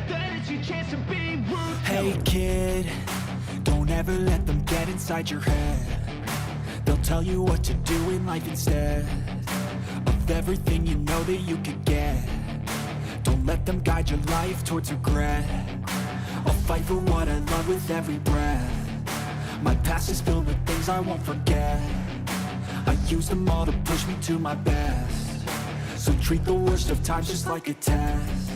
Then it's your chance to be ruthless. Hey kid, don't ever let them get inside your head. They'll tell you what to do in life instead of everything you know that you could get. Don't let them guide your life towards regret. I'll fight for what I love with every breath. My past is filled with things I won't forget. I use them all to push me to my best. So treat the worst of times just like a test.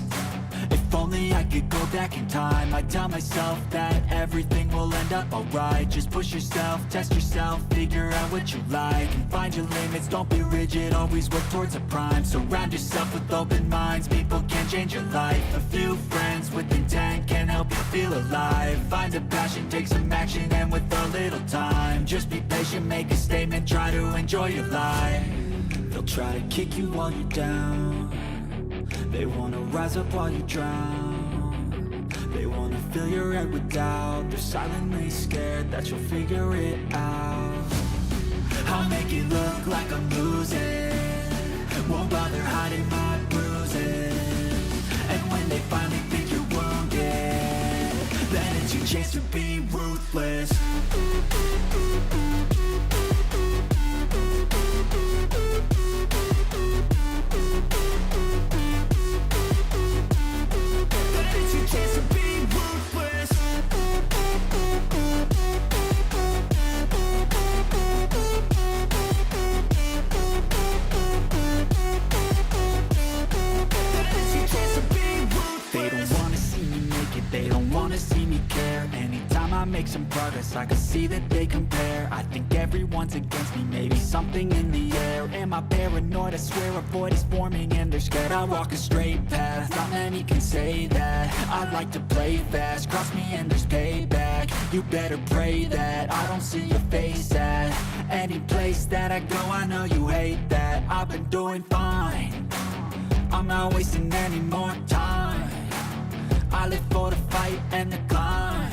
If only I could go back in time, I'd tell myself that everything will end up alright. Just push yourself, test yourself, figure out what you like, and find your limits, don't be rigid, always work towards a prime. Surround yourself with open minds, people can change your life. A few friends with intent can help you feel alive. Find a passion, take some action, and with a little time, just be patient, make a statement, try to enjoy your life. They'll try to kick you while you're down. They wanna rise up while you drown. They wanna fill your head with doubt. They're silently scared that you'll figure it out. I'll make it look like I'm losing, won't bother hiding my bruises. And when they finally think you're wounded, then it's your chance to be ruthless. They don't wanna see me care. Anytime I make some progress, I can see that they compare. I think everyone's against me, maybe something in the air. Am I paranoid? I swear a void is forming and they're scared. I walk a straight path, not many can say that. I like to play fast, cross me and there's payback. You better pray that I don't see your face at any place that I go. I know you hate that. I've been doing fine, I'm not wasting any more time. I live for the fight and the climb,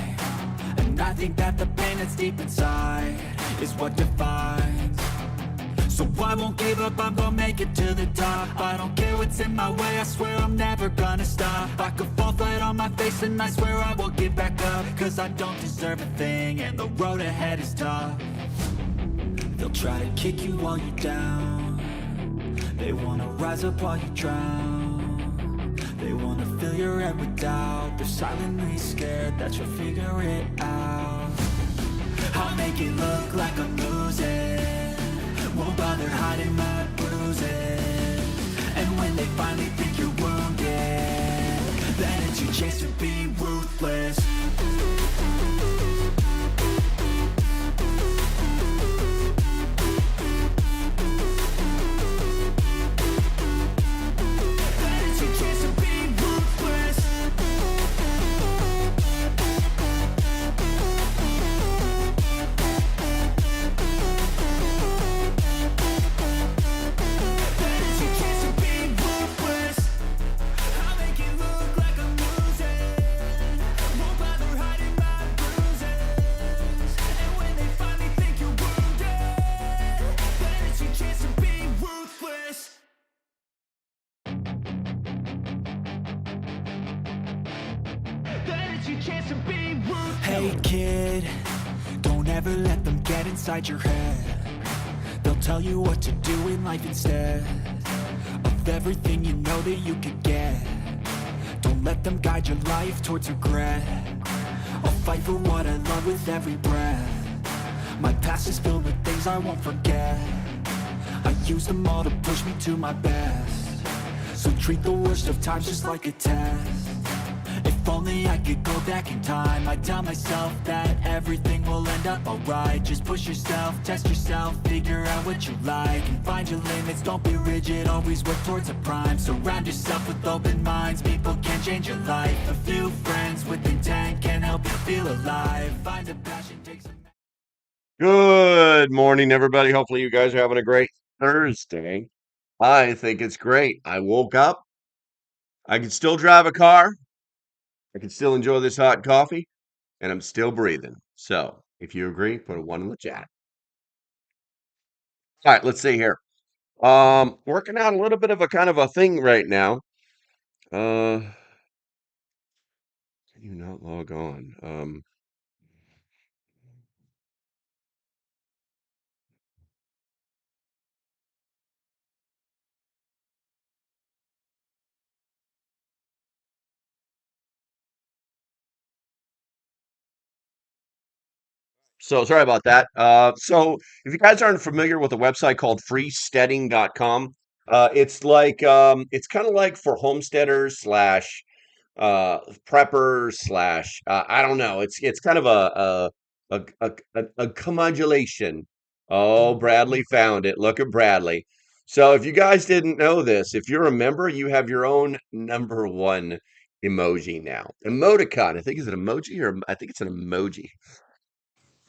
and I think that the pain that's deep inside is what defines. So I won't give up, I'm gonna make it to the top. I don't care what's in my way, I swear I'm never gonna stop. I could fall flat on my face and I swear I will get back up, cause I don't deserve a thing and the road ahead is tough. They'll try to kick you while you're down. They wanna rise up while you drown. They wanna fill your head with doubt. They're silently scared that you'll figure it out. I'll make it look like I'm losing, won't bother hiding my bruises. And when they finally think you're wounded, then it's your chance to be ruthless. Hey kid, don't ever let them get inside your head. They'll tell you what to do in life instead of everything you know that you could get. Don't let them guide your life towards regret. I'll fight for what I love with every breath. My past is filled with things I won't forget. I use them all to push me to my best. So treat the worst of times just like a test. If only I could go back in time, I'd tell myself that everything will end up alright. Just push yourself, test yourself, figure out what you like, and find your limits, don't be rigid, always work towards a prime. Surround yourself with open minds, people can change your life. A few friends with intent can help you feel alive. Find a passion, take some... Good morning, everybody. Hopefully you guys are having a great Thursday. I think it's great. I woke up. I can still drive a car. I can still enjoy this hot coffee, and I'm still breathing. So if you agree, put a 1 in the chat. All right, let's see here. Working out a little bit of a kind of a thing right now. Can you not log on? So sorry about that. So if you guys aren't familiar with a website called freesteading.com, it's kind of like for homesteaders slash preppers slash I don't know. It's kind of a commodulation. Oh, Bradley found it. Look at Bradley. So if you guys didn't know this, if you're a member, you have your own number one emoji now. Emoticon. I think is it emoji or I think it's an emoji.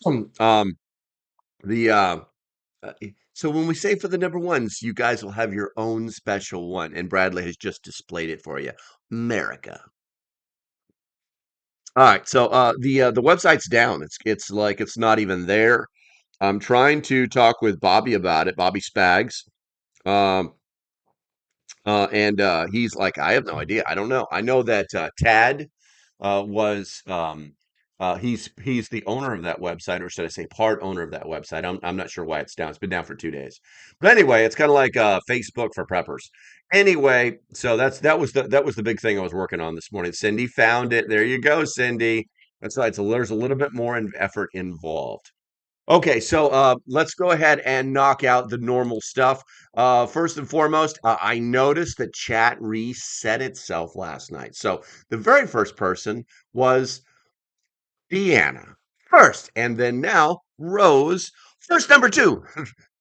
Um, the so when we say for the number ones, you guys will have your own special one, and Bradley has just displayed it for you. America. All right, so the website's down. It's like it's not even there. I'm trying to talk with Bobby about it, Bobby Spags. Um, and he's like, I have no idea. I don't know. I know that Tad was he's the owner of that website, or should I say, part owner of that website. I'm not sure why it's down. It's been down for 2 days, but anyway, it's kind of like Facebook for preppers. Anyway, so that was the big thing I was working on this morning. Cindy found it. There you go, Cindy. That's right. So there's a little bit more effort involved. Okay, so let's go ahead and knock out the normal stuff. First and foremost, I noticed that chat reset itself last night. So the very first person was Deanna first, and then now Rose first. Number two,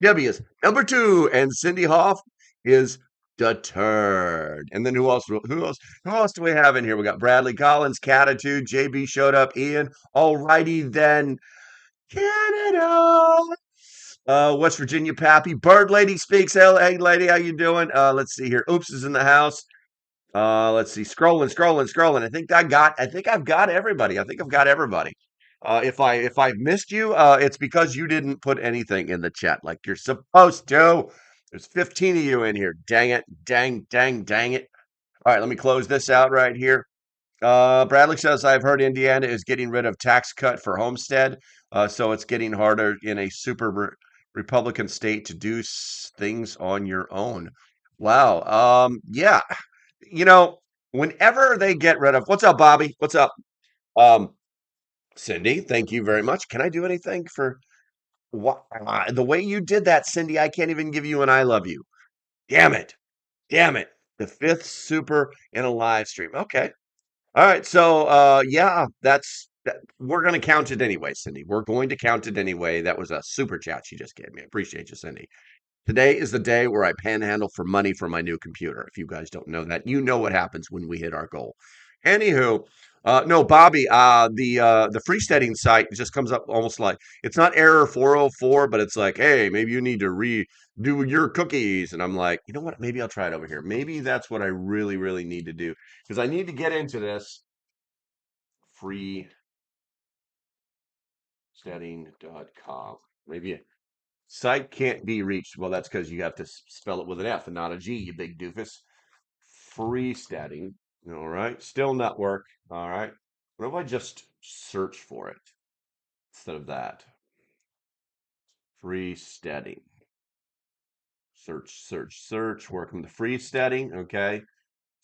Debbie is number two, and Cindy Hoff is deterred. And then who else? Who else? Who else do we have in here? We got Bradley Collins, Catitude, JB showed up, Ian. Alrighty then. Canada. West Virginia Pappy. Bird Lady speaks. Hey lady, how you doing? Let's see here. Oops is in the house. Let's see. Scrolling. I think I've got everybody. I think I've got everybody. If I've missed you, it's because you didn't put anything in the chat like you're supposed to. There's 15 of you in here. Dang it. Dang it. All right, let me close this out right here. Bradley says, I've heard Indiana is getting rid of tax cut for homestead. So it's getting harder in a Republican state to do things on your own. Wow. Yeah. You know, whenever they get rid of, what's up, Bobby? What's up? Um, Cindy, thank you very much. Can I do anything for what the way you did that, Cindy? I can't even give you an I love you. Damn it. Damn it. The fifth super in a live stream. Okay. All right, so yeah, we're going to count it anyway, Cindy. We're going to count it anyway. That was a super chat she just gave me. I appreciate you, Cindy. Today is the day where I panhandle for money for my new computer. If you guys don't know that, you know what happens when we hit our goal. Anywho, no, Bobby, the freesteading site just comes up almost like it's not error 404, but it's like, hey, maybe you need to redo your cookies. And I'm like, you know what? Maybe I'll try it over here. Maybe that's what I really need to do because I need to get into this freesteading.com. Maybe site can't be reached. Well, that's because you have to spell it with an F and not a G, you big doofus. Freesteading. All right. Still network. All right. What if I just search for it instead of that? Freesteading. Search. Working the freesteading. Okay.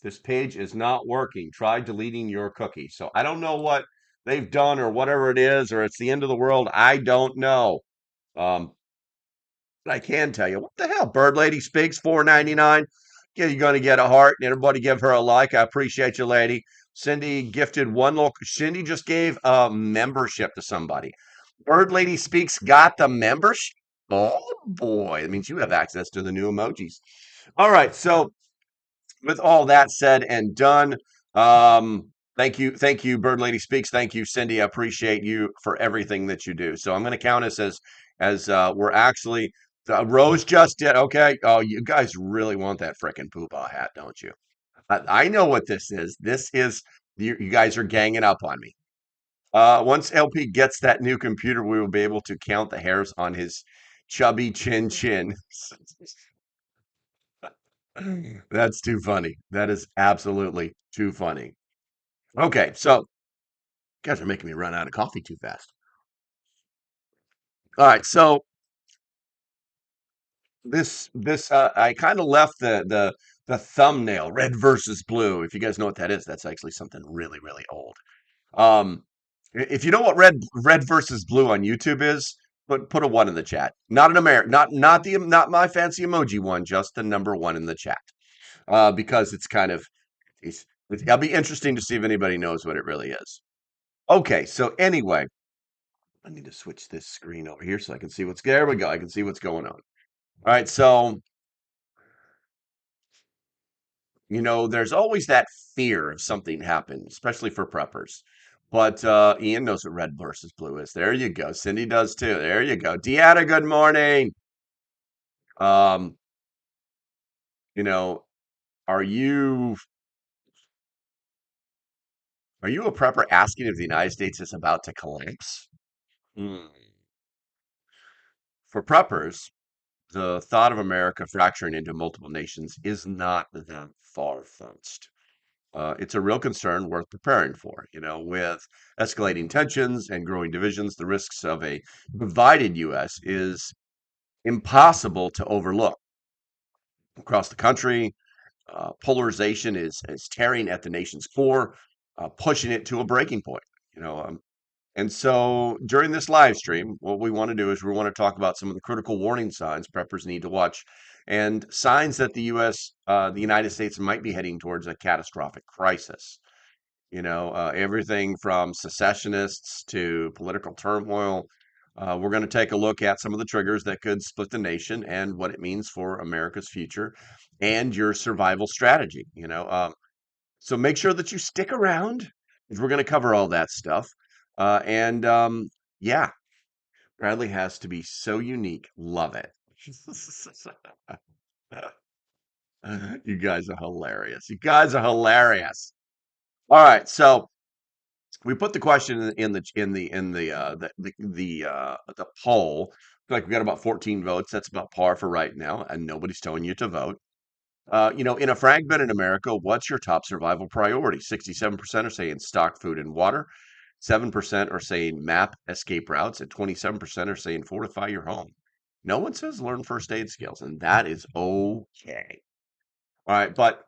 This page is not working. Try deleting your cookie. So I don't know what they've done or whatever it is, or it's the end of the world. I don't know. Um, but I can tell you, what the hell? Bird Lady Speaks, $4.99. Yeah, you're going to get a heart, and everybody give her a like. I appreciate you, lady. Cindy gifted one local. Cindy just gave a membership to somebody. Bird Lady Speaks got the membership. Oh boy, that means you have access to the new emojis. All right, so with all that said and done, thank you, Bird Lady Speaks. Thank you, Cindy. I appreciate you for everything that you do. So I'm going to count us as we're actually Rose just did. Okay. Oh, you guys really want that frickin' poopah hat, don't you? I know what this is. This is you guys are ganging up on me. Once LP gets that new computer, we will be able to count the hairs on his chubby chin. That's too funny. That is absolutely too funny. Okay, so you guys are making me run out of coffee too fast. All right, so this I kind of left the thumbnail red versus blue. If you guys know what that is, that's actually something really really old. Um, if you know what red versus blue on YouTube is, put a one in the chat. Not an not my fancy emoji one, just the number one in the chat. Because it's kind of it'll be interesting to see if anybody knows what it really is. Okay, so anyway, I need to switch this screen over here so I can see what's there. We go. I can see what's going on. All right, so there's always that fear of something happening, especially for preppers. But Ian knows what red versus blue is. There you go. Cindy does too. There you go. Deanna, good morning. Um, you know, are you a prepper asking if the United States is about to collapse? Hmm. For preppers, the thought of America fracturing into multiple nations is not that far-fetched. It's a real concern worth preparing for. With escalating tensions and growing divisions, the risks of a divided U.S. is impossible to overlook. Across the country, polarization is tearing at the nation's core, pushing it to a breaking point. You know, um, and so during this live stream, what we want to do is we want to talk about some of the critical warning signs preppers need to watch, and signs that the United States might be heading towards a catastrophic crisis. Everything from secessionists to political turmoil. We're going to take a look at some of the triggers that could split the nation and what it means for America's future and your survival strategy. So make sure that you stick around because we're going to cover all that stuff. And yeah, Bradley has to be so unique. Love it. You guys are hilarious. You guys are hilarious. All right, so we put the question in the poll. Like we got about 14 votes. That's about par for right now, and nobody's telling you to vote. In a fragmented America, what's your top survival priority? 67% are saying stock food and water. 7% are saying map escape routes, and 27% are saying fortify your home. No one says learn first aid skills, and that is okay. All right, but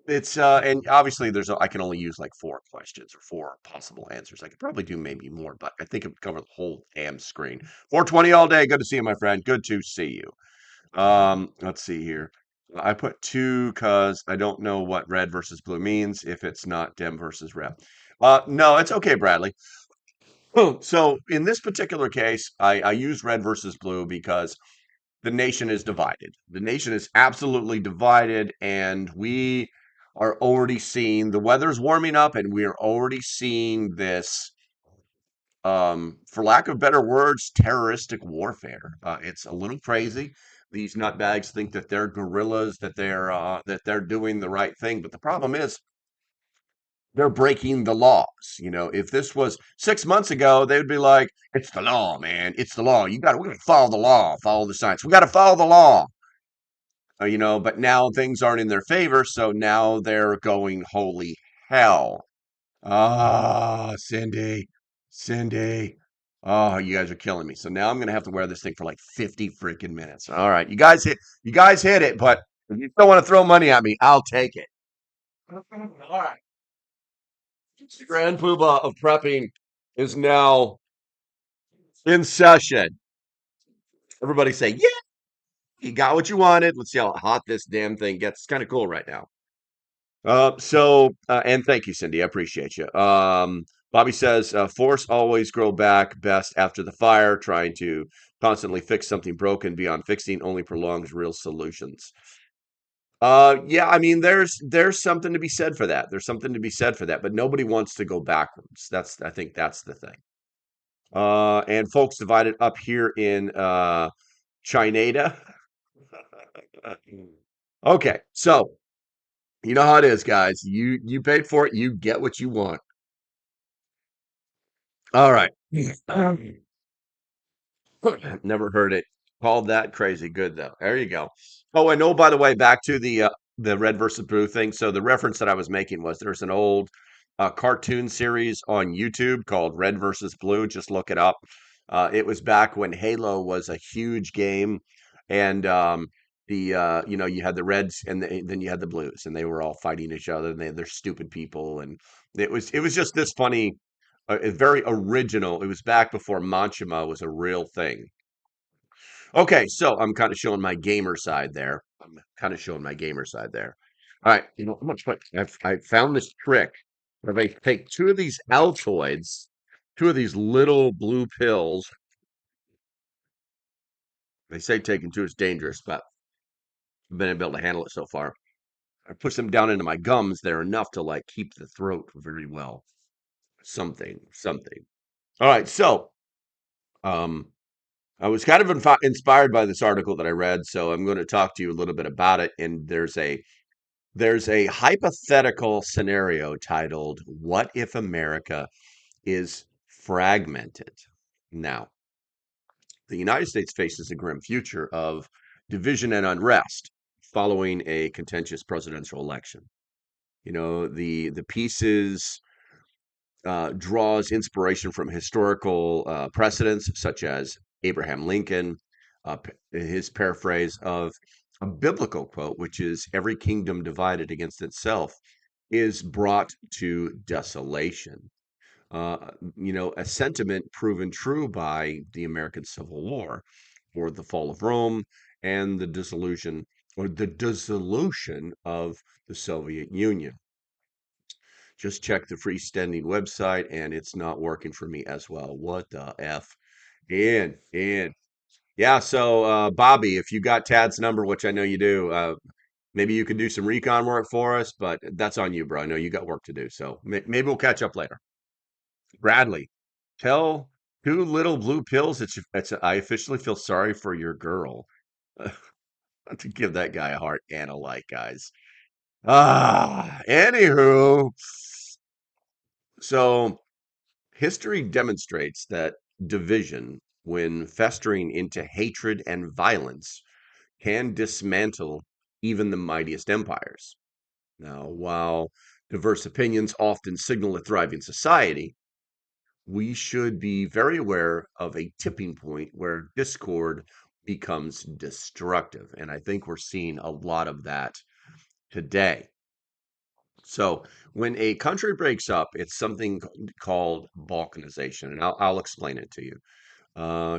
it's and obviously I can only use like four questions or four possible answers. I could probably do maybe more, but I think it would cover the whole damn screen. 420 all day. Good to see you, my friend. Good to see you. Let's see here. I put two because I don't know what red versus blue means if it's not Dem versus Rep. No, it's okay, Bradley. So in this particular case, I use red versus blue because the nation is divided. The nation is absolutely divided, and we are already seeing the weather's warming up, and we are already seeing this, for lack of better words, terroristic warfare. It's a little crazy. These nutbags think that they're guerrillas, that they're doing the right thing, but the problem is they're breaking the laws. If this was 6 months ago, they would be like, "It's the law, man. It's the law. We got to follow the law, follow the science. We got to follow the law." But now things aren't in their favor, so now they're going holy hell. Ah, Cindy. Oh, you guys are killing me. So now I'm gonna have to wear this thing for like 50 freaking minutes. All right, you guys hit it, but if you still want to throw money at me, I'll take it. All right. The grand poobah of prepping is now in session. Everybody say, yeah, you got what you wanted. Let's see how hot this damn thing gets. It's kind of cool right now. And thank you, Cindy. I appreciate you. Bobby says, force always grow back best after the fire. Trying to constantly fix something broken beyond fixing only prolongs real solutions. Yeah, I mean, there's something to be said for that. There's something to be said for that, but nobody wants to go backwards. I think that's the thing. And folks divided up here in Chinada. Okay, so you know how it is, guys. You paid for it. You get what you want. All right. Never heard it called that crazy good though. There you go. Oh, I know. By the way, back to the the red versus blue thing. So the reference that I was making was there's an old cartoon series on YouTube called Red versus Blue. Just look it up. It was back when Halo was a huge game, and you had the Reds and then you had the Blues, and they were all fighting each other. And they're stupid people, and it was just this funny, very original. It was back before Manchima was a real thing. Okay, so I'm kind of showing my gamer side there. I'm kind of showing my gamer side there. All right, I'm much fun. I found this trick where if I take two of these Altoids, two of these little blue pills. They say taking two is dangerous, but I've been able to handle it so far. I push them down into my gums. They're enough to like keep the throat very well. Something. All right, so um, I was kind of inspired by this article that I read, so I'm going to talk to you a little bit about it. And there's a hypothetical scenario titled, What if America is Fragmented? Now, the United States faces a grim future of division and unrest following a contentious presidential election. The pieces draws inspiration from historical precedents such as Abraham Lincoln, his paraphrase of a biblical quote, which is every kingdom divided against itself is brought to desolation. A sentiment proven true by the American Civil War or the fall of Rome and the dissolution of the Soviet Union. Just check the freestanding website and it's not working for me as well. What the F? And yeah, so Bobby, if you got Tad's number, which I know you do, maybe you could do some recon work for us, but that's on you, bro. I know you got work to do. So maybe we'll catch up later. Bradley, tell two little blue pills I officially feel sorry for your girl. To give that guy a heart and a like, guys. Anywho, so history demonstrates that division, when festering into hatred and violence, can dismantle even the mightiest empires. Now, while diverse opinions often signal a thriving society, we should be very aware of a tipping point where discord becomes destructive. And I think we're seeing a lot of that today. So, when a country breaks up, it's something called balkanization, and I'll explain it to you.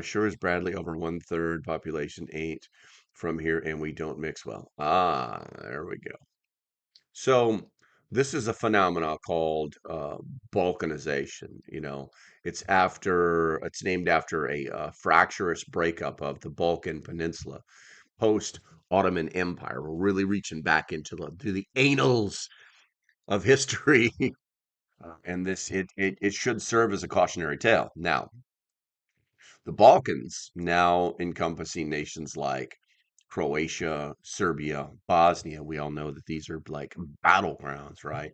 Sure as Bradley, over one third population ain't from here, and we don't mix well. There we go. So this is a phenomena called Balkanization. It's named after a fractious breakup of the Balkan Peninsula post Ottoman Empire. We're really reaching back into the annals of history, and it should serve as a cautionary tale. Now, the Balkans, now encompassing nations like Croatia, Serbia, Bosnia, we all know that these are like battlegrounds, right?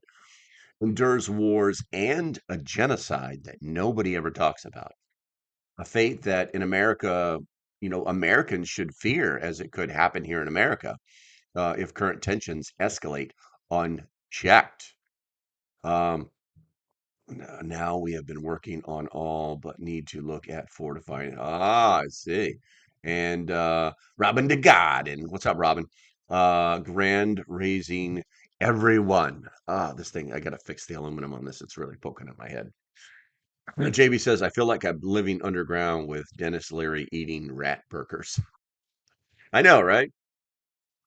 Endures wars and a genocide that nobody ever talks about. A fate that in America, Americans should fear as it could happen here in America if current tensions escalate unchecked. Um, Now we have been working on all but need to look at fortifying. I see. And Robin de God. And what's up, Robin? Grand raising everyone. This thing, I got to fix the aluminum on this. It's really poking at my head. JB says, I feel like I'm living underground with Dennis Leary eating rat burgers. I know, right?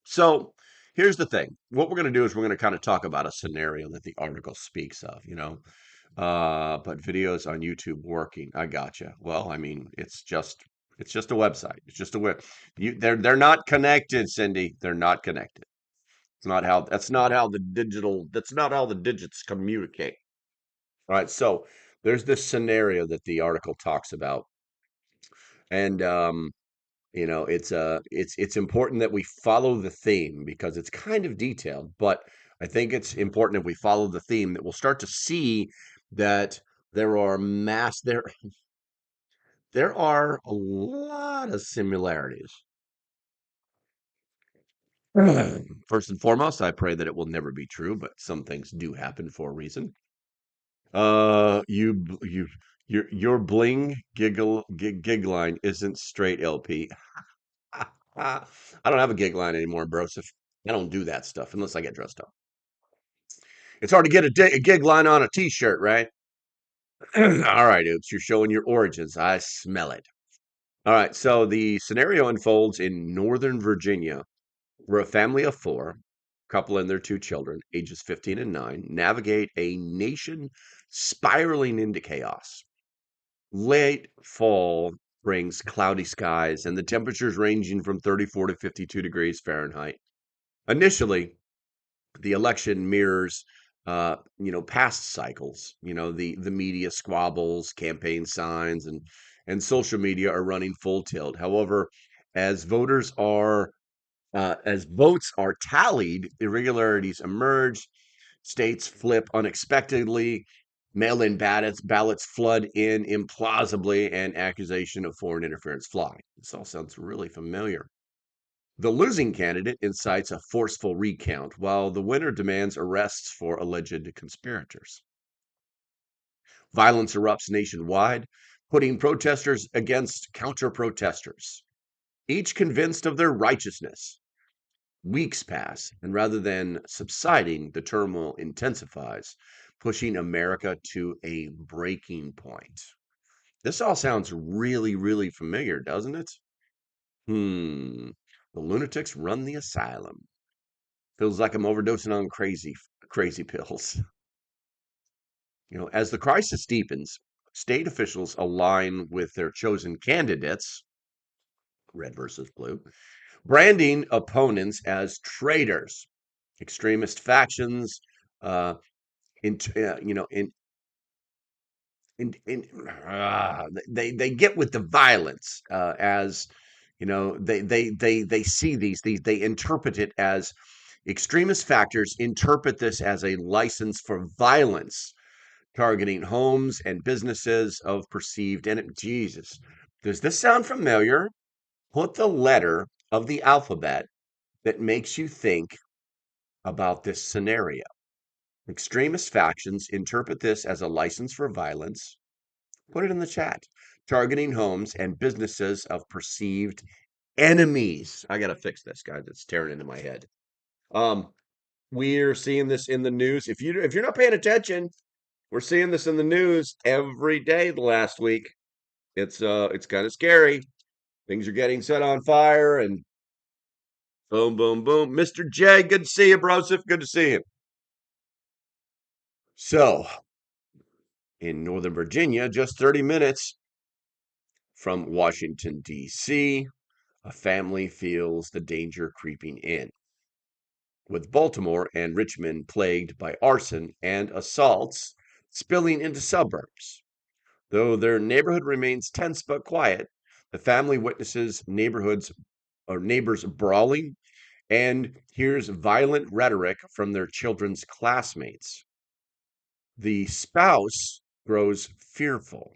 So here's the thing. What we're going to do is we're going to kind of talk about a scenario that the article speaks of. But videos on YouTube working. I gotcha. Well, I mean, it's just a website. It's just a web. They're not connected, Cindy. They're not connected. That's not how the digits communicate. All right. So there's this scenario that the article talks about. And it's important that we follow the theme because it's kind of detailed, but I think it's important that we follow the theme that we'll start to see that there are mass there are a lot of similarities First and foremost, I pray that it will never be true, but some things do happen for a reason. Your bling gig line isn't straight LP. I don't have a gig line anymore, Broseph. I don't do that stuff unless I get dressed up. It's hard to get a gig line on a t-shirt, right? All right, Oops, you're showing your origins. I smell it. All right, so the scenario unfolds in Northern Virginia, where a family of four, couple and their two children, ages 15 and 9, navigate a nation spiraling into chaos. Late fall brings cloudy skies and the temperatures ranging from 34 to 52 degrees Fahrenheit. Initially, the election mirrors past cycles. The media squabbles, campaign signs, and social media are running full tilt. However, as voters are as votes are tallied, irregularities emerge, states flip unexpectedly, mail-in ballots flood in implausibly, and accusation of foreign interference fly. This all sounds really familiar. The losing candidate incites a forceful recount, while the winner demands arrests for alleged conspirators. Violence erupts nationwide, putting protesters against counter-protesters, each convinced of their righteousness. Weeks pass, and rather than subsiding, the turmoil intensifies, pushing America to a breaking point. This all sounds really, really familiar, doesn't it? The lunatics run the asylum. Feels like I'm overdosing on crazy pills. As the crisis deepens, state officials align with their chosen candidates, red versus blue, branding opponents as traitors, extremist factions, uh, in you know in they get with the violence as they see these they interpret it as extremist factors interpret this as a license for violence targeting homes and businesses of perceived enemy. Jesus, does this sound familiar? Put the letter of the alphabet that makes you think about this scenario. Extremist factions interpret this as a license for violence. Put it in the chat. Targeting homes and businesses of perceived enemies. I gotta fix this, guys. It's tearing into my head. We're seeing this in the news. If you're not paying attention, we're seeing this in the news every day the last week. It's kind of scary. Things are getting set on fire and boom, boom, boom. Mr. J, good to see you, Broseph. Good to see you. So, in Northern Virginia, just 30 minutes from Washington, D.C., a family feels the danger creeping in, with Baltimore and Richmond plagued by arson and assaults spilling into suburbs. Though their neighborhood remains tense but quiet, the family witnesses neighbors brawling and hears violent rhetoric from their children's classmates. The spouse grows fearful,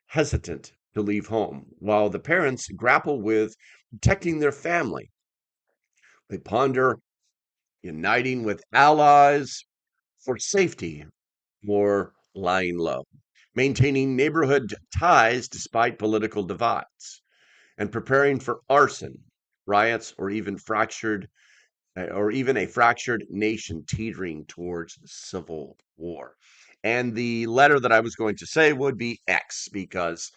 hesitant to leave home, while the parents grapple with protecting their family. They ponder uniting with allies for safety or lying low, maintaining neighborhood ties despite political divides, and preparing for arson, riots, or even a fractured nation teetering towards civil war. And the letter that I was going to say would be X because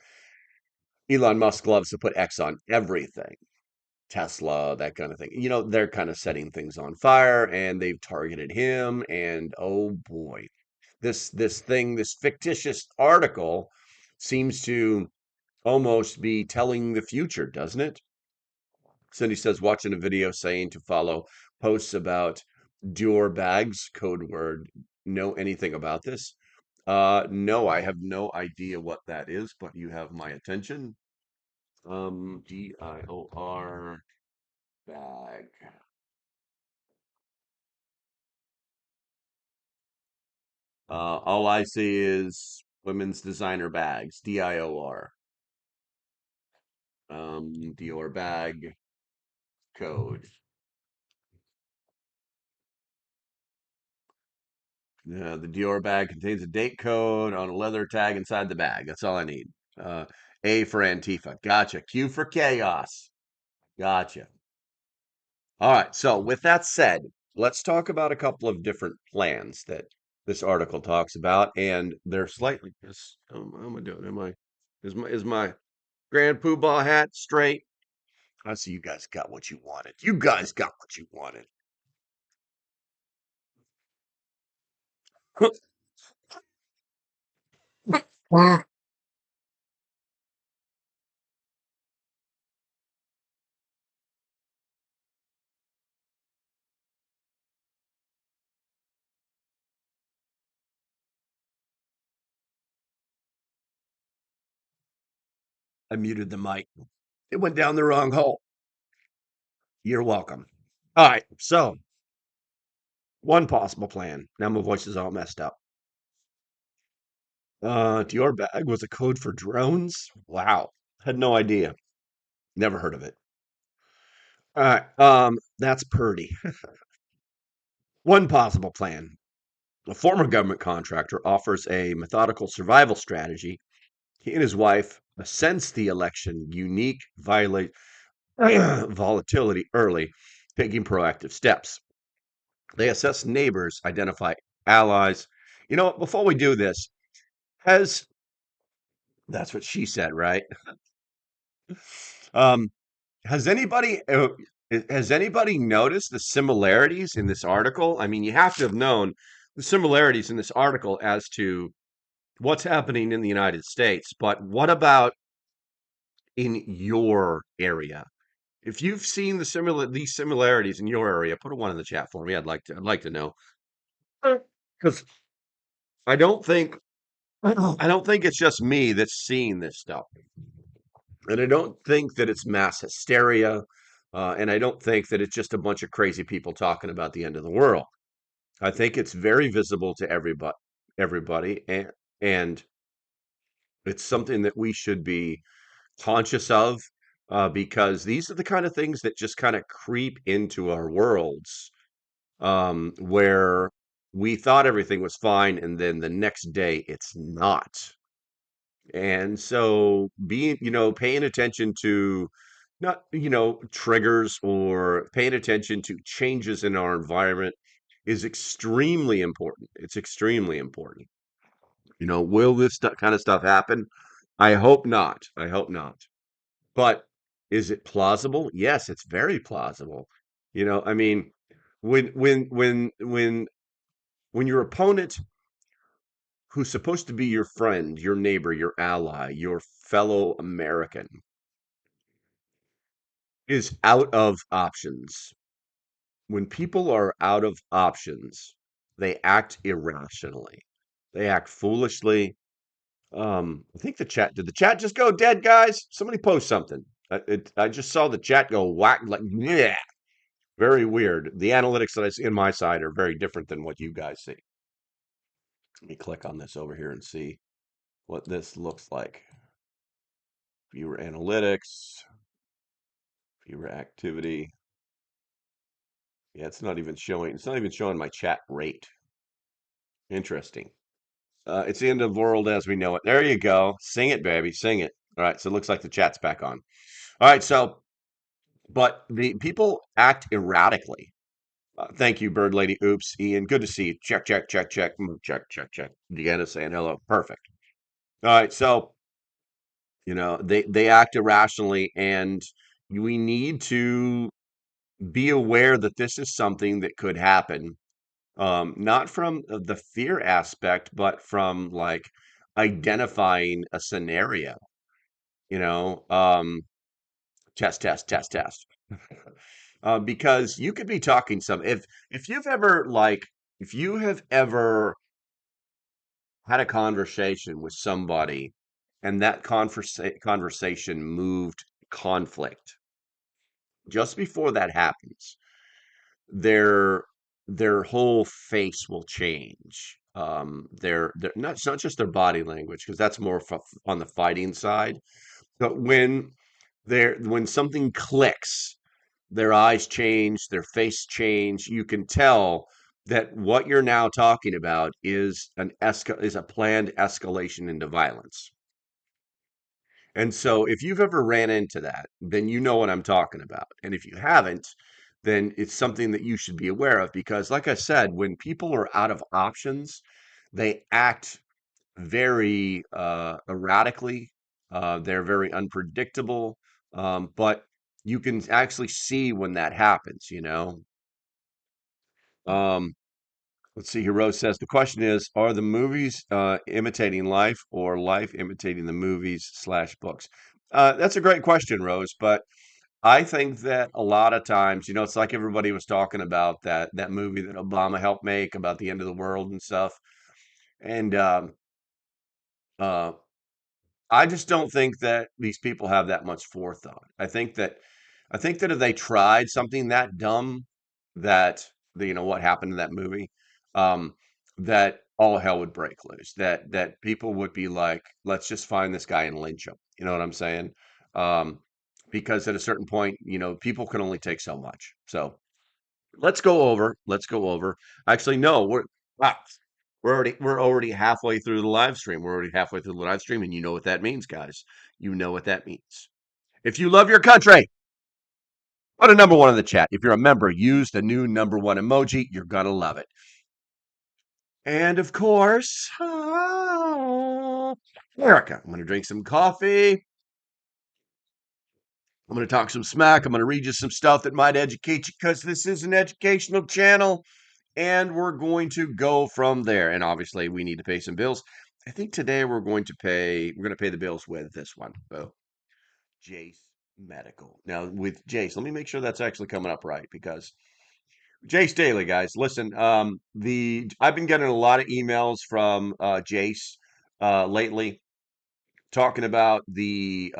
Elon Musk loves to put X on everything. Tesla, that kind of thing. They're kind of setting things on fire and they've targeted him. And oh boy, this fictitious article seems to almost be telling the future, doesn't it? Cindy says, watching a video saying to follow posts about Dior bags, code word. Know anything about this? No, I have no idea what that is, but you have my attention. Dior bag. All I see is women's designer bags, Dior. Dior bag code. The Dior bag contains a date code on a leather tag inside the bag. That's all I need. Uh, A for Antifa. Gotcha. Q for chaos. Gotcha. All right. So, with that said, let's talk about a couple of different plans that this article talks about, and they're slightly. How am I doing? Is my Grand Poobah hat straight? I see you guys got what you wanted. You guys got what you wanted. I muted the mic. It went down the wrong hole. You're welcome. All right. So, one possible plan. Now my voice is all messed up. Dior bag was a code for drones. Wow. Had no idea. Never heard of it. All right. That's Purdy. One possible plan. A former government contractor offers a methodical survival strategy. He and his wife sense the election unique volatility early, taking proactive steps. They assess neighbors, identify allies. You know, before we do this, has that's what she said, right? Um, has anybody has anybody noticed the similarities in this article? I mean, you have to have known the similarities in this article as to what's happening in the United States, but what about in your area? If you've seen these similarities in your area, put a one in the chat for me. I'd like to know. Because I don't think I don't think it's just me that's seeing this stuff. And I don't think that it's mass hysteria. And I don't think that it's just a bunch of crazy people talking about the end of the world. I think it's very visible to everybody, and it's something that we should be conscious of, because these are the kind of things that just kind of creep into our worlds, where we thought everything was fine, and then the next day it's not. And so paying attention to not, triggers or paying attention to changes in our environment is extremely important. It's extremely important. Will this kind of stuff happen? I hope not. I hope not. But is it plausible? Yes, it's very plausible. I mean, when your opponent, who's supposed to be your friend, your neighbor, your ally, your fellow American, is out of options. When people are out of options, they act irrationally. They act foolishly. I think did the chat just go dead, guys? Somebody post something. I just saw the chat go whack, like, yeah, very weird. The analytics that I see in my side are very different than what you guys see. Let me click on this over here and see what this looks like. Viewer analytics, viewer activity. Yeah, it's not even showing. It's not even showing my chat rate. Interesting. It's the end of the world as we know it. There you go. Sing it, baby. Sing it. All right. So it looks like the chat's back on. All right. So, but the people act erratically. Thank you, Bird Lady. Oops, Ian. Good to see you. Check, check, check, check, check, check, check. Deanna saying hello. Perfect. All right. So, they act irrationally, and we need to be aware that this is something that could happen. Not from the fear aspect, but from like identifying a scenario, you know, um, test, test, test, test. Because you could be talking if you've ever if you have ever had a conversation with somebody and that conversation moved conflict, just before that happens, their their whole face will change. Their not it's not just their body language, because that's more on the fighting side, but when something clicks, their eyes change, their face change. You can tell that what you're now talking about is a planned escalation into violence. And so if you've ever ran into that, then you know what I'm talking about. And if you haven't, then it's something that you should be aware of because like I said, when people are out of options, they act very erratically. They're very unpredictable. But you can actually see when that happens, you know. Um, let's see here. Rose says the question is, are the movies imitating life or life imitating the movies slash books? That's a great question, Rose. But I think that a lot of times, you know, it's like everybody was talking about that movie that Obama helped make about the end of the world and stuff. And uh, I just don't think that these people have that much forethought. I think that if they tried something that dumb, that you know what happened in that movie, um, that all hell would break loose. That people would be like, let's just find this guy and lynch him. You know what I'm saying? Um, because at a certain point, you know, people can only take so much. So let's go over. Let's go over. Actually, no, wow, we're already halfway through the live stream. We're already halfway through the live stream, and you know what that means, guys. You know what that means. If you love your country, put a number one in the chat. If you're a member, use the new number one emoji. You're gonna love it. And of course, America. I'm gonna drink some coffee. I'm gonna talk some smack. I'm gonna read you some stuff that might educate you because this is an educational channel. And we're going to go from there. And obviously, we need to pay some bills. I think today we're going to pay the bills with this one. Oh, Jace Medical. Now, with Jace, let me make sure that's actually coming up right because Jace Daily, guys. Listen, I've been getting a lot of emails from Jace lately talking about the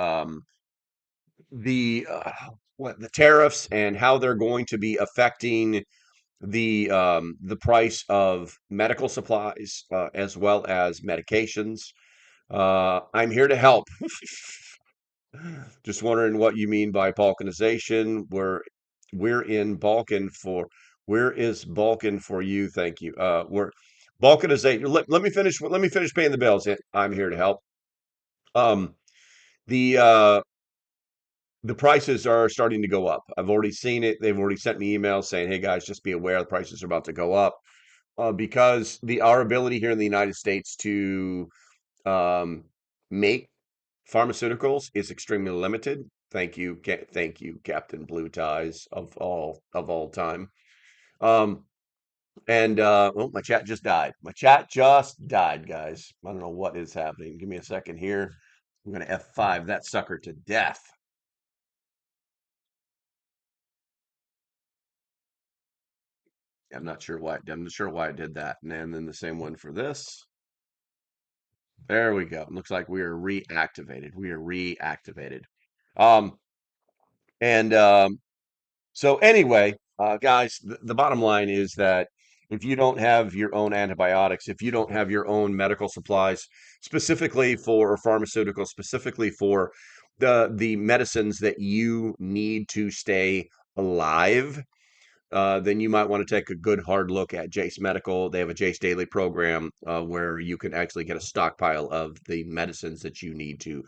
what the tariffs and how they're going to be affecting the price of medical supplies as well as medications. I'm here to help. Just wondering what you mean by balkanization. We're in Balkan for where is Balkan for you? Thank you. We're balkanization. Let me finish paying the bills. I'm here to help. Um, the uh, the prices are starting to go up. I've already seen it. They've already sent me emails saying, "Hey guys, just be aware the prices are about to go up." Because our ability here in the United States to um, make pharmaceuticals is extremely limited. Thank you, Captain Blue Ties of all time. Um, and oh, my chat just died. My chat just died, guys. I don't know what is happening. Give me a second here. I'm gonna F5 that sucker to death. I'm not sure why I did that. And then the same one for this. There we go. Looks like we are reactivated. We are reactivated. Um, and so anyway, guys, the bottom line is that if you don't have your own antibiotics, if you don't have your own medical supplies, specifically for or pharmaceuticals, specifically for the medicines that you need to stay alive, then you might want to take a good hard look at Jace Medical. They have a Jace Daily program where you can actually get a stockpile of the medicines that you need to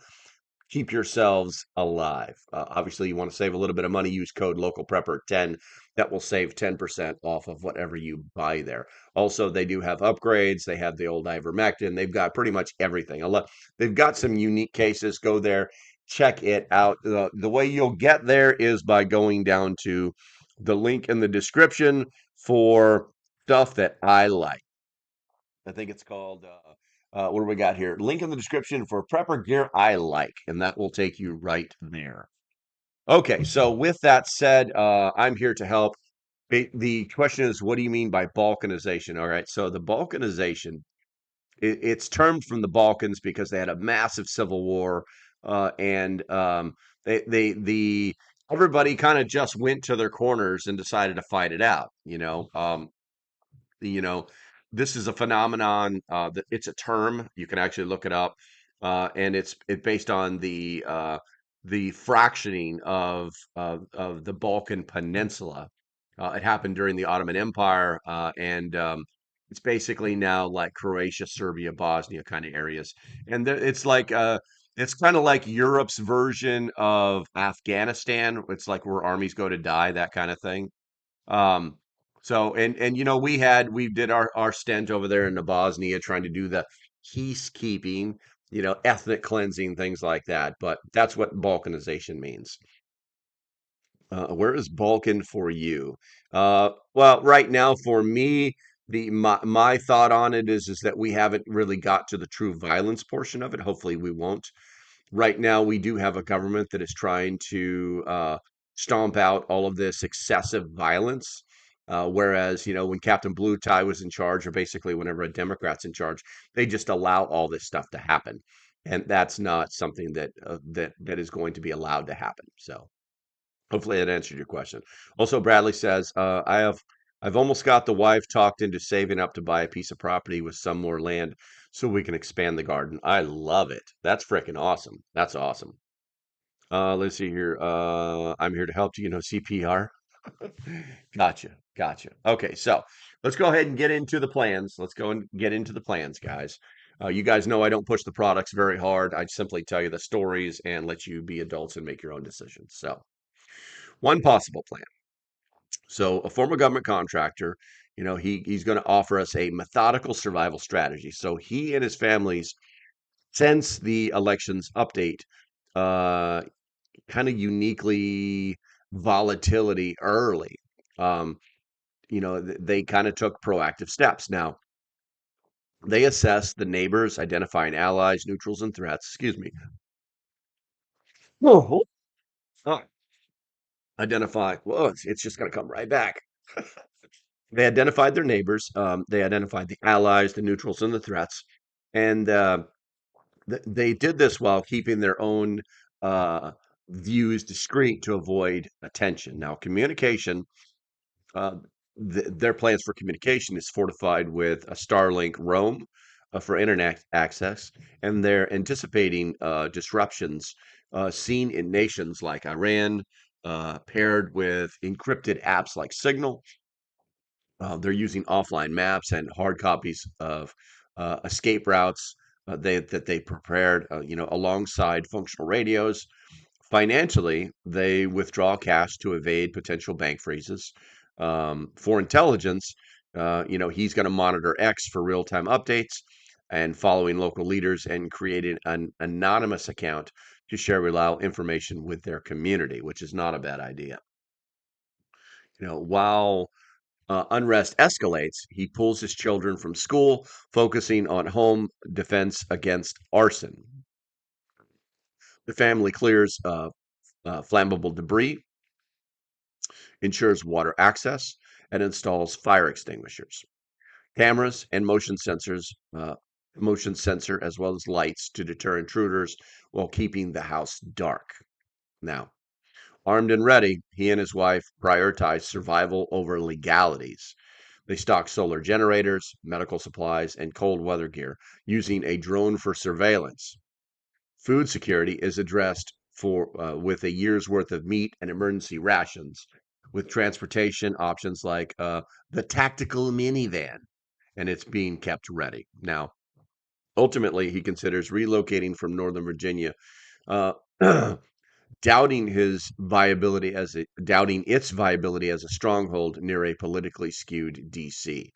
keep yourselves alive. Obviously, you want to save a little bit of money. Use code LocalPrepper10. That will save 10% off of whatever you buy there. Also, they do have upgrades. They have the old ivermectin. They've got pretty much everything. They've got some unique cases. Go there, check it out. The way you'll get there is by going down to the link in the description for stuff that I like. I think it's called, what do we got here? Link in the description for prepper gear I like, and that will take you right there. Okay, so with that said, I'm here to help. The question is, what do you mean by balkanization? All right, so the balkanization, it's termed from the Balkans because they had a massive civil war, and the everybody kind of just went to their corners and decided to fight it out. You know, this is a phenomenon that it's a term. You can actually look it up, and it's based on the fractioning of the Balkan Peninsula. It happened during the Ottoman Empire, and it's basically now like Croatia, Serbia, Bosnia kind of areas. And it's kind of like Europe's version of Afghanistan. It's like where armies go to die, that kind of thing. Um, and we did our stint over there in the Bosnia trying to do the peacekeeping, ethnic cleansing, things like that. But that's what balkanization means. Where is Balkan for you? Well, right now for me, my thought on it is that we haven't really got to the true violence portion of it. Hopefully, we won't. Right now, we do have a government that is trying to stomp out all of this excessive violence. Whereas, when Captain Blue Tie was in charge, or basically whenever a Democrat's in charge, they just allow all this stuff to happen, and that's not something that is going to be allowed to happen. So. Hopefully that answered your question. Also, Bradley says, I've almost got the wife talked into saving up to buy a piece of property with some more land so we can expand the garden. I love it. That's freaking awesome. That's awesome. Let's see here. I'm here to help. Do you know CPR? Gotcha. Gotcha. Okay, so let's go ahead and get into the plans. Let's go and get into the plans, guys. You guys know I don't push the products very hard. I simply tell you the stories and let you be adults and make your own decisions. So, one possible plan. So a former government contractor, he's going to offer us a methodical survival strategy. So he and his families, since the elections update, uh, kind of uniquely volatility early. Um, they kind of took proactive steps. Now they assess the neighbors, identifying allies, neutrals, and threats. Excuse me. Oh, identify. Well, it's just going to come right back. They identified their neighbors. They identified the allies, the neutrals, and the threats, and they did this while keeping their own uh, views discreet to avoid attention. Now, communication. Uh, their plans for communication is fortified with a Starlink roam for internet access, and they're anticipating disruptions seen in nations like Iran, paired with encrypted apps like Signal. They're using offline maps and hard copies of escape routes that they prepared, alongside functional radios. Financially, they withdraw cash to evade potential bank freezes. For intelligence, he's going to monitor X for real-time updates and following local leaders and creating an anonymous account to share reliable information with their community, which is not a bad idea. While unrest escalates, he pulls his children from school, focusing on home defense against arson. The family clears flammable debris, ensures water access, and installs fire extinguishers, cameras, and motion sensor, as well as lights to deter intruders while keeping the house dark. Now, armed and ready, he and his wife prioritize survival over legalities. They stock solar generators, medical supplies, and cold weather gear, using a drone for surveillance. Food security is addressed with a year's worth of meat and emergency rations, with transportation options like the tactical minivan, and it's being kept ready. Now, ultimately, he considers relocating from Northern Virginia, uh, doubting its viability as a stronghold near a politically skewed DC,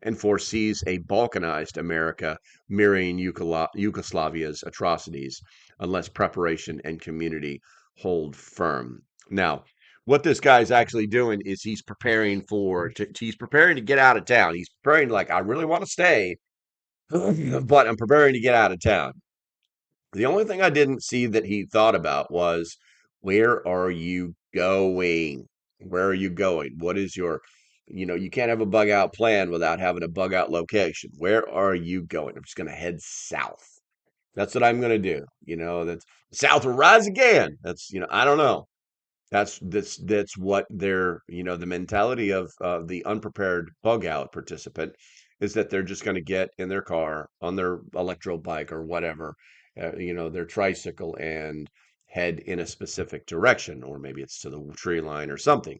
and foresees a balkanized America mirroring Yugoslavia's atrocities unless preparation and community hold firm. Now, what this guy's actually doing is he's preparing to get out of town. He's preparing to, like, I really want to stay, but I'm preparing to get out of town. The only thing I didn't see that he thought about was, where are you going? Where are you going? What is you can't have a bug out plan without having a bug out location. Where are you going? I'm just going to head south. That's what I'm going to do. That's South will rise again. I don't know. That's what the mentality of the unprepared bug out participant is, that they're just going to get in their car on their electro bike or whatever, their tricycle, and head in a specific direction, or maybe it's to the tree line or something.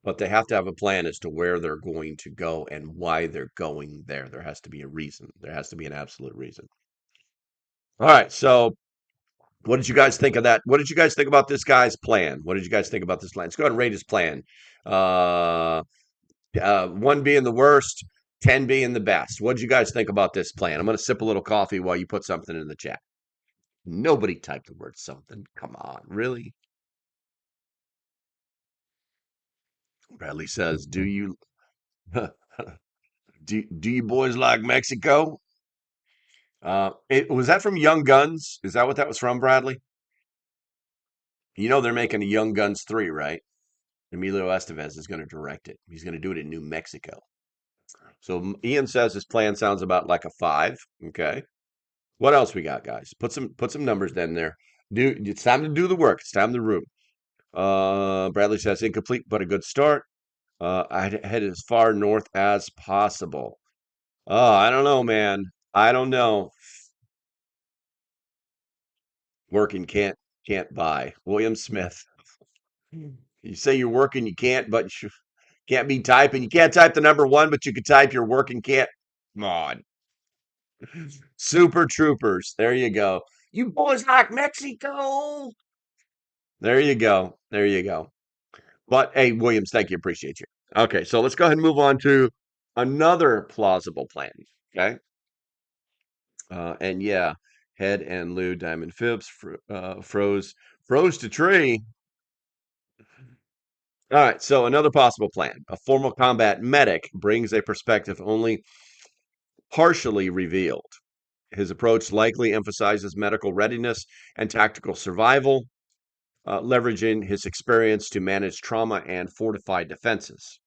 but they have to have a plan as to where they're going to go and why they're going there. There has to be a reason. There has to be an absolute reason. All right. So, what did you guys think of that? What did you guys think about this guy's plan? What did you guys think about this plan? Let's go ahead and rate his plan. Uh, one being the worst, 10 being the best. What did you guys think about this plan? I'm going to sip a little coffee while you put something in the chat. Nobody typed the word something. Come on, really? Bradley says, "Do you do you boys like Mexico?" Was that from Young Guns? Is that what that was from, Bradley? You know they're making a Young Guns 3, right? Emilio Estevez is going to direct it. He's going to do it in New Mexico. So Ian says his plan sounds about like a 5. Okay. What else we got, guys? Put some numbers in there. It's time to do the work. It's time to room. Bradley says incomplete, but a good start. I'd head as far north as possible. Oh, I don't know, man. I don't know. Working can't buy. William Smith. You say you're working, you can't, but you can't be typing. You can't type the number 1, but you can type your working can't. Come on. Super Troopers. There you go. You boys like Mexico. There you go. There you go. But hey, Williams, thank you. Appreciate you. Okay, so let's go ahead and move on to another plausible plan. Okay. And yeah, Head and Lou Diamond Phipps froze to tree. All right, so another possible plan. A formal combat medic brings a perspective only partially revealed. His approach likely emphasizes medical readiness and tactical survival, leveraging his experience to manage trauma and fortify defenses.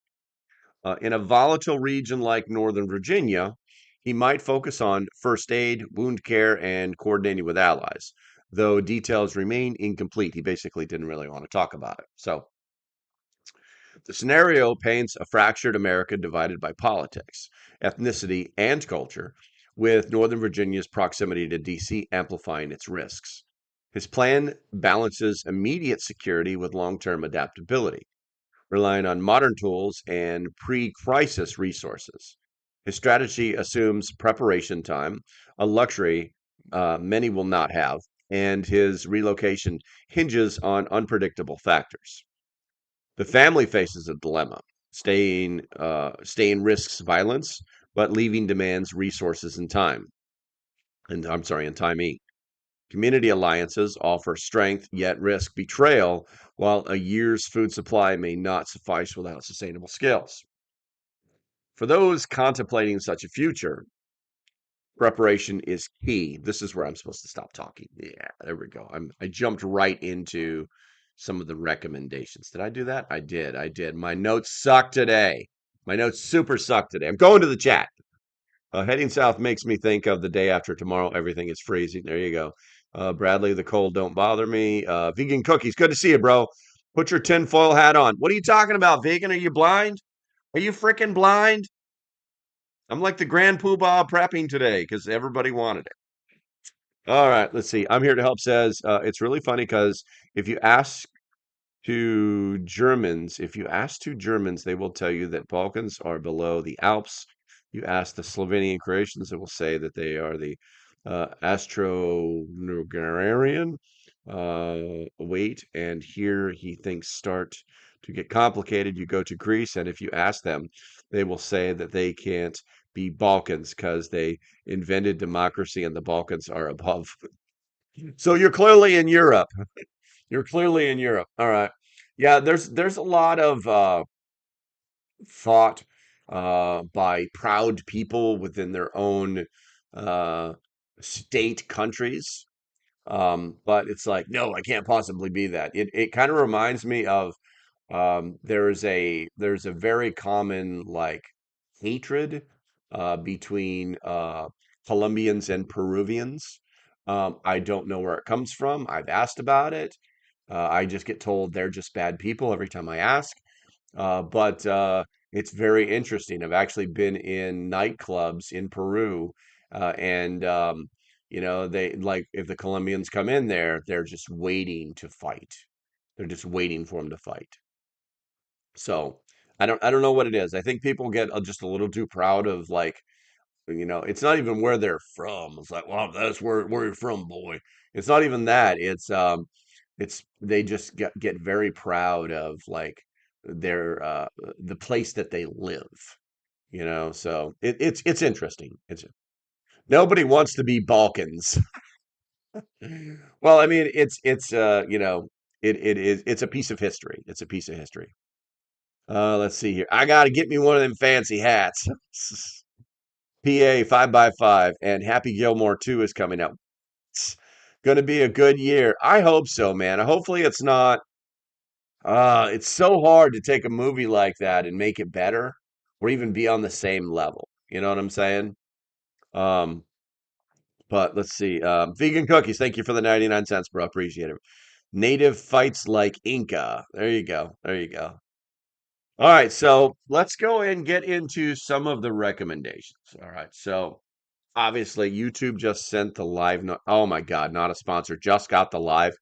In a volatile region like Northern Virginia, he might focus on first aid, wound care, and coordinating with allies, though details remain incomplete. He basically didn't really want to talk about it. So, the scenario paints a fractured America divided by politics, ethnicity, and culture, with Northern Virginia's proximity to D.C. amplifying its risks. His plan balances immediate security with long term adaptability, relying on modern tools and pre crisis resources. His strategy assumes preparation time, a luxury many will not have, and his relocation hinges on unpredictable factors. The family faces a dilemma. Staying risks violence, but leaving demands resources and time. And I'm sorry, and timing. Community alliances offer strength, yet risk betrayal, while a year's food supply may not suffice without sustainable skills. For those contemplating such a future, preparation is key. This is where I'm supposed to stop talking. Yeah, there we go. I jumped right into some of the recommendations. Did I do that? I did. I did. My notes suck today. My notes super suck today. I'm going to the chat. Heading south makes me think of the day after tomorrow. Everything is freezing. There you go. Bradley, the cold don't bother me. Vegan cookies. Good to see you, bro. Put your tinfoil hat on. What are you talking about, vegan? Are you blind? Are you freaking blind? I'm like the grand poobah prepping today because everybody wanted it. All right, let's see. I'm here to help says it's really funny because if you ask if you ask two Germans, they will tell you that Balkans are below the Alps. You ask the Slovenian Croatians, they will say that they are the Austro-Hungarian. Wait, and here he thinks start to get complicated. You go to Greece, and if you ask them, they will say that they can't be Balkans because they invented democracy and the Balkans are above. So you're clearly in Europe. You're clearly in Europe. All right. Yeah, there's a lot of thought by proud people within their own uh, state countries. But it's like, no, I can't possibly be that. It kind of reminds me of there's a very common like hatred between Colombians and Peruvians. I don't know where it comes from. I've asked about it. I just get told they're just bad people every time I ask. But it's very interesting. I've actually been in nightclubs in Peru, and they like if the Colombians come in there, they're just waiting to fight. They're just waiting for them to fight. So I don't know what it is. I think people get just a little too proud of like, it's not even where they're from. It's like, well, that's where you're from, boy. It's not even that. It's they just get very proud of like their the place that they live. So it's interesting. It's nobody wants to be Balkans. Well, I mean, it's a piece of history. It's a piece of history. Let's see here. I gotta get me one of them fancy hats. PA 5x5 and Happy Gilmore 2 is coming out. It's gonna be a good year. I hope so, man. Hopefully it's not it's so hard to take a movie like that and make it better or even be on the same level. You know what I'm saying? Um, but let's see. Vegan cookies, thank you for the 99 cents, bro. Appreciate it. Native fights like Inca. There you go. There you go. All right, so let's go and get into some of the recommendations. All right, so obviously YouTube just sent the live. No, oh my God, not a sponsor. Just got the live.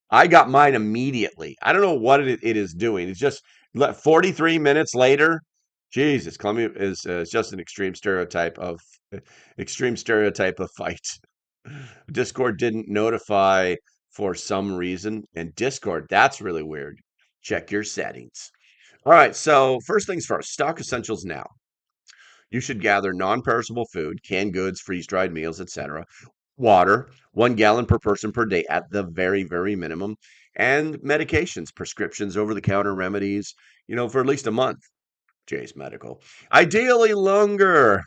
I got mine immediately. I don't know what it is doing. It's just 43 minutes later. Jesus, Columbia is just an extreme stereotype of fight. Discord didn't notify for some reason, and Discord, that's really weird. Check your settings. All right, so first things first, stock essentials now. You should gather non-perishable food, canned goods, freeze-dried meals, etc. Water, 1 gallon per person per day at the very, very minimum, and medications, prescriptions, over-the-counter remedies, for at least a month. Jay's Medical. Ideally longer.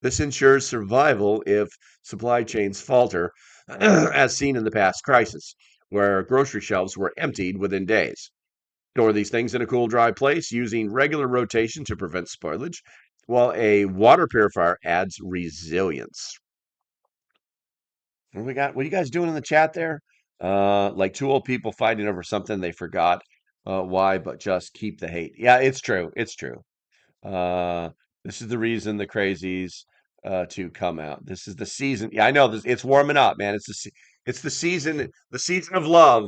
This ensures survival if supply chains falter, as seen in the past crisis, where grocery shelves were emptied within days. Store these things in a cool, dry place using regular rotation to prevent spoilage, while a water purifier adds resilience. What we got? What are you guys doing in the chat there? Like two old people fighting over something they forgot why, but just keep the hate. Yeah, it's true. It's true. Uh, this is the reason the crazies to come out. This is the season. Yeah, I know this. It's warming up, man. It's the season of love.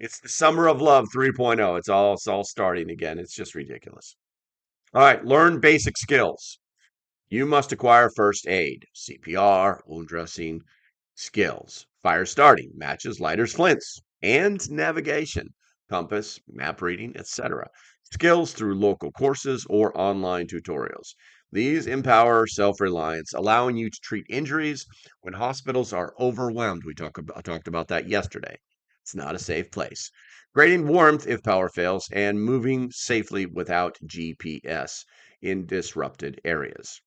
It's the summer of love 3.0. It's all starting again. It's just ridiculous. All right, learn basic skills. You must acquire first aid, CPR, wound dressing, skills, fire starting, matches, lighters, flints, and navigation, compass, map reading, etc. Skills through local courses or online tutorials. These empower self-reliance, allowing you to treat injuries when hospitals are overwhelmed. I talked about that yesterday. It's not a safe place. Grading warmth if power fails, and moving safely without GPS in disrupted areas.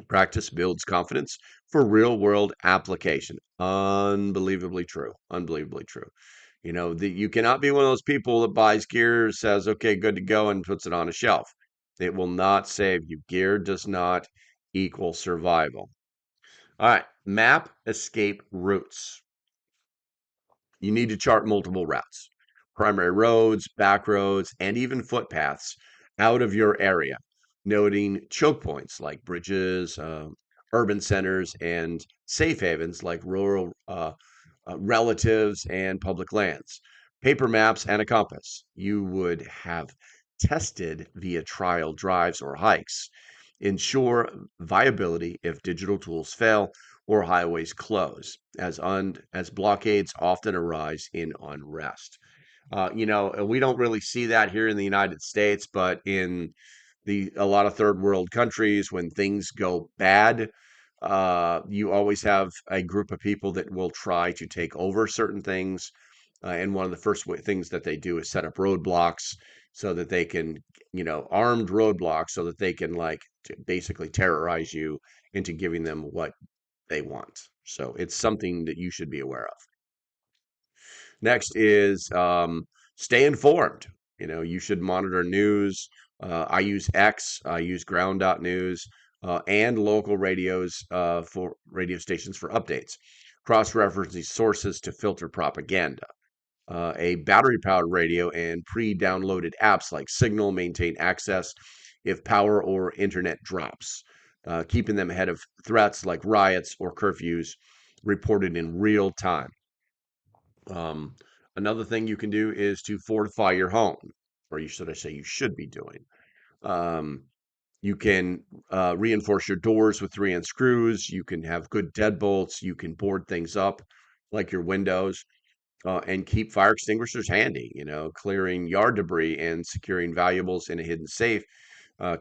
Practice builds confidence for real world application. Unbelievably true. Unbelievably true. You cannot be one of those people that buys gear, says, okay, good to go, and puts it on a shelf. It will not save you. Gear does not equal survival. All right. Map escape routes. You need to chart multiple routes, primary roads, back roads, and even footpaths out of your area, noting choke points like bridges, urban centers, and safe havens like rural relatives and public lands. Paper maps and a compass. You would have tested via trial drives or hikes. Ensure viability if digital tools fail or highways close, as blockades often arise in unrest. We don't really see that here in the United States, but in the a lot of third world countries, when things go bad, you always have a group of people that will try to take over certain things. And one of the first things that they do is set up roadblocks so that they can, armed roadblocks so that they can like basically terrorize you into giving them what they want. So it's something that you should be aware of. Next is stay informed. You should monitor news. I use X, I use ground.news, and local radios for radio stations for updates. Cross-referencing sources to filter propaganda. A battery-powered radio and pre-downloaded apps like Signal maintain access if power or internet drops, keeping them ahead of threats like riots or curfews reported in real time. Um, Another thing you can do is to fortify your home, or you should I say you should be doing. Um, you can reinforce your doors with 3N screws. You can have good deadbolts. You can board things up like your windows and keep fire extinguishers handy. Clearing yard debris and securing valuables in a hidden safe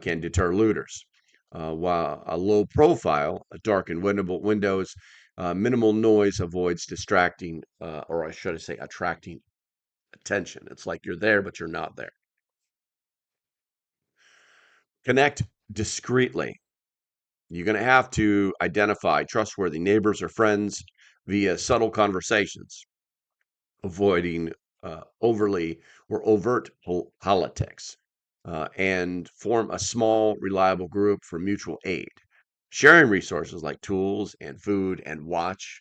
can deter looters. While a low profile, darkened windows, minimal noise avoids distracting, or I should say, attracting attention. It's like you're there, but you're not there. Connect discreetly. You're going to have to identify trustworthy neighbors or friends via subtle conversations, avoiding overly or overt politics, and form a small, reliable group for mutual aid. Sharing resources like tools and food and watch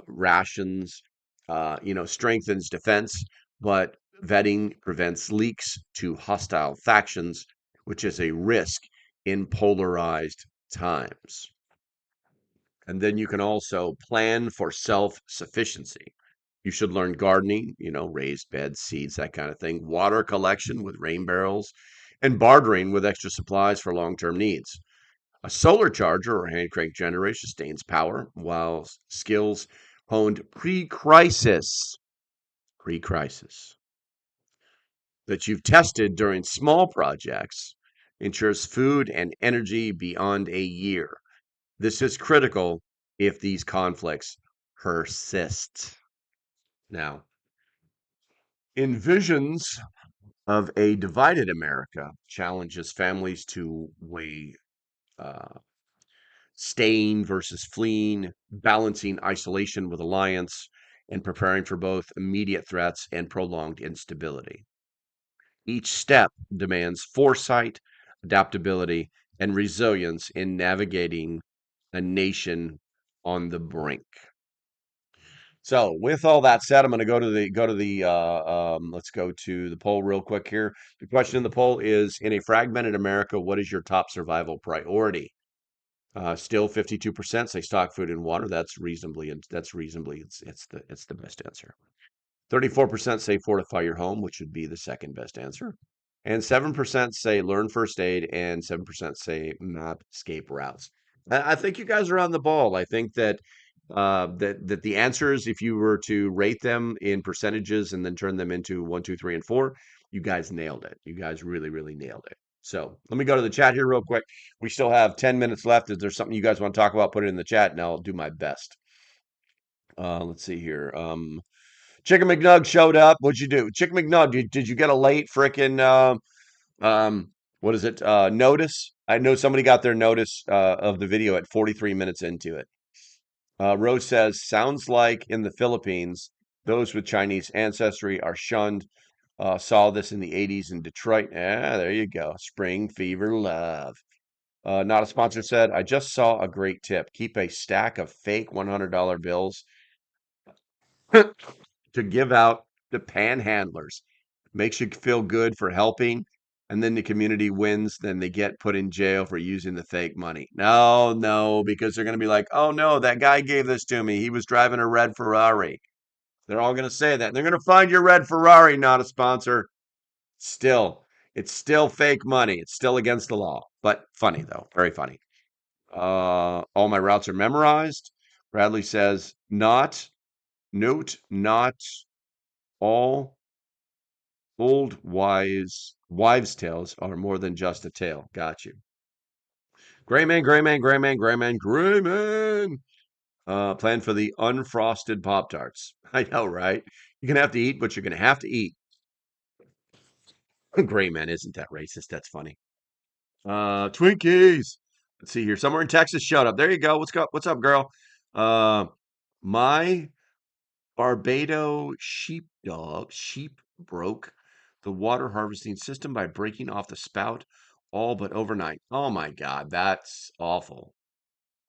rations, strengthens defense, but vetting prevents leaks to hostile factions, which is a risk in polarized times. And then you can also plan for self-sufficiency. You should learn gardening, raised beds, seeds, that kind of thing, water collection with rain barrels, and bartering with extra supplies for long-term needs. A solar charger or hand crank generator sustains power, while skills honed pre-crisis that you've tested during small projects ensures food and energy beyond a year. This is critical if these conflicts persist. Now, in visions of a divided America, challenges families to weigh uh, staying versus fleeing, balancing isolation with alliance, and preparing for both immediate threats and prolonged instability. Each step demands foresight, adaptability, and resilience in navigating a nation on the brink. So, with all that said, I'm going to let's go to the poll real quick here. The question in the poll is: in a fragmented America, what is your top survival priority? Still, 52% say stock food and water. It's the best answer. 34% say fortify your home, which would be the second best answer. And 7% say learn first aid, and 7% say map escape routes. I think you guys are on the ball. I think that the answers, if you were to rate them in percentages and then turn them into 1, 2, 3, and 4, you guys nailed it. You guys really, really nailed it. So let me go to the chat here real quick. We still have 10 minutes left. If there's something you guys want to talk about, put it in the chat, and I'll do my best. Let's see here. Chicken McNug showed up. What'd you do? Chicken McNug, did you get a late frickin' what is it? Notice? I know somebody got their notice of the video at 43 minutes into it. Rose says, sounds like in the Philippines, those with Chinese ancestry are shunned. Saw this in the 80s in Detroit. There you go. Spring fever love. Not a sponsor said, I just saw a great tip. Keep a stack of fake $100 bills to give out to panhandlers. Makes you feel good for helping. And then the community wins, then they get put in jail for using the fake money. No, no, because they're going to be like, oh no, that guy gave this to me. He was driving a red Ferrari. They're all going to say that. They're going to find your red Ferrari, not a sponsor. Still, it's still fake money. It's still against the law. But funny, though. Very funny. All my routes are memorized. Bradley says, not all old wives' tales are more than just a tale. Got you. Gray man, gray man, gray man, gray man, gray man. Plan for the unfrosted Pop Tarts. I know, right? You're gonna have to eat, but you're gonna have to eat. Gray man, isn't that racist? That's funny. Twinkies. Let's see here. Somewhere in Texas, shut up. There you go. What's up, girl? Uh, my sheep broke the water harvesting system by breaking off the spout all but overnight. Oh my God, that's awful.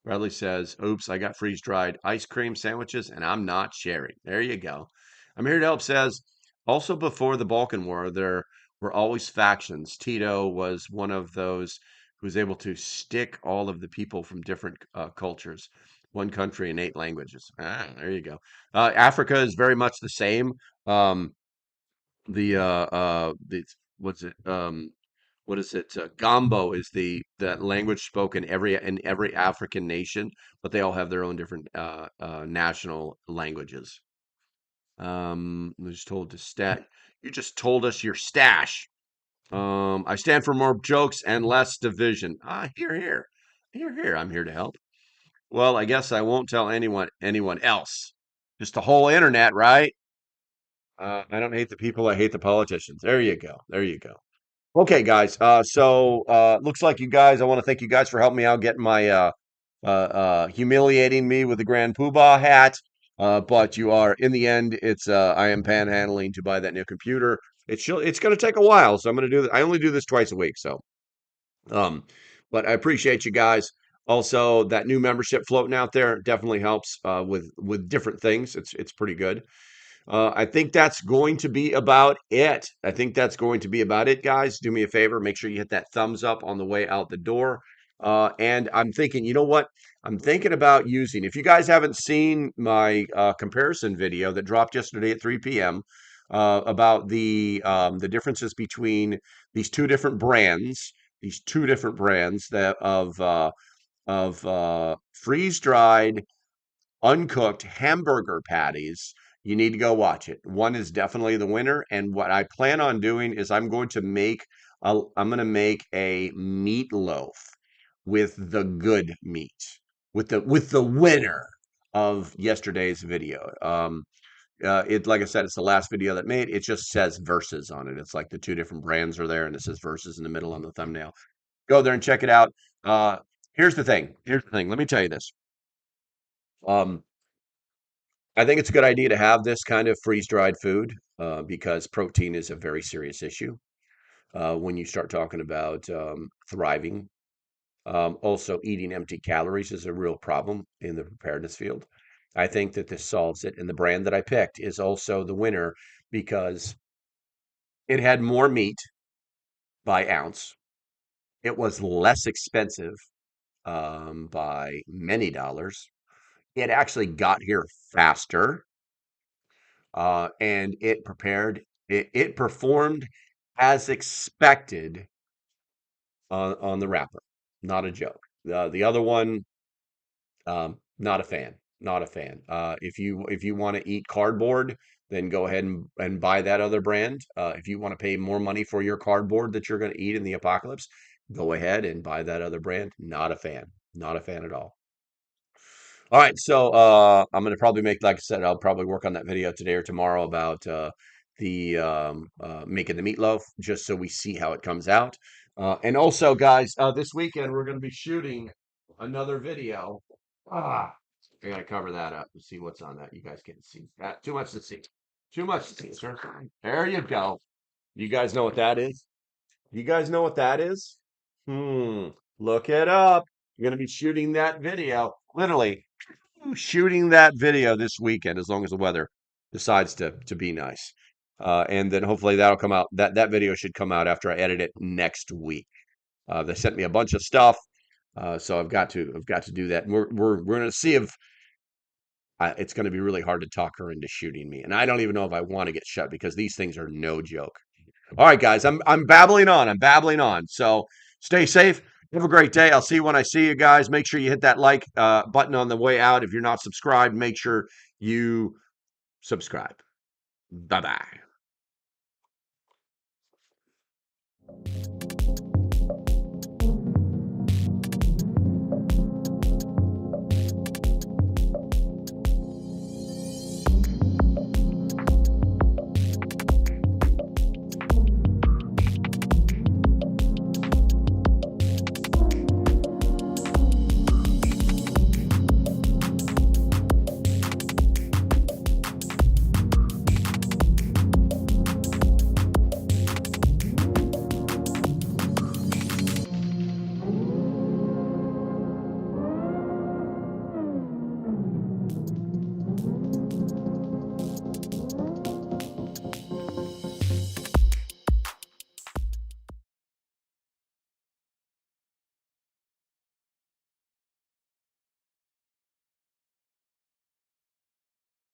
Bradley says, oops, I got freeze dried ice cream sandwiches and I'm not sharing. There you go. I'm here to help says, also before the Balkan War, there were always factions. Tito was one of those who was able to stick all of the people from different cultures, one country and 8 languages. There you go. Africa is very much the same. The what's it? what is it? Gombo is the language spoken in every African nation, but they all have their own different national languages. I was told to stat. You just told us your stash. I stand for more jokes and less division. Ah, here. I'm here to help. Well, I guess I won't tell anyone else. Just the whole internet, right? I don't hate the people. I hate the politicians. There you go. There you go. Okay, guys. Looks like you guys. I want to thank you guys for helping me out getting my humiliating me with the Grand Poobah hat. But you are in the end. It's I am panhandling to buy that new computer. It's going to take a while, so I'm going to do that. I only do this twice a week, so um, but I appreciate you guys. Also, that new membership floating out there definitely helps with different things. It's pretty good. I think that's going to be about it. I think that's going to be about it, guys. Do me a favor, make sure you hit that thumbs up on the way out the door. And I'm thinking, you know what? I'm thinking about using, if you guys haven't seen my comparison video that dropped yesterday at 3 p.m. About the differences between these two different brands that of freeze dried uncooked hamburger patties, you need to go watch it. One is definitely the winner, and what I plan on doing is I'm going to make a meatloaf with the good meat, with the winner of yesterday's video. It like I said, it's the last video that made. It just says versus on it. It's like the two different brands are there, and it says versus in the middle on the thumbnail. Go there and check it out. Here's the thing. Here's the thing. Let me tell you this. Um, I think it's a good idea to have this kind of freeze-dried food because protein is a very serious issue when you start talking about thriving. Also, eating empty calories is a real problem in the preparedness field. I think that this solves it, and the brand that I picked is also the winner because it had more meat by ounce. It was less expensive by many dollars. It actually got here faster and it performed as expected on the wrapper. Not a joke. The other one, not a fan. Not a fan. If you want to eat cardboard, then go ahead and buy that other brand. If you want to pay more money for your cardboard that you're going to eat in the apocalypse, go ahead and buy that other brand. Not a fan. Not a fan at all. All right, so I'm gonna probably make, like I said, I'll probably work on that video today or tomorrow about the making the meatloaf, just so we see how it comes out. And also, guys, this weekend we're gonna be shooting another video. Ah, I gotta cover that up to see what's on that. You guys can't see that. Too much to see. Too much to see, sir. There you go. You guys know what that is? You guys know what that is? Look it up. You're gonna be shooting that video. Literally shooting that video this weekend, as long as the weather decides to be nice. And then hopefully that'll come out. That video should come out after I edit it next week. They sent me a bunch of stuff, so I've got to do that. And we're gonna see if it's going to be really hard to talk her into shooting me. And I don't even know if I want to get shut because these things are no joke. All right, guys, I'm babbling on. I'm babbling on. So stay safe. Have a great day. I'll see you when I see you guys. Make sure you hit that like button on the way out. If you're not subscribed, make sure you subscribe. Bye bye.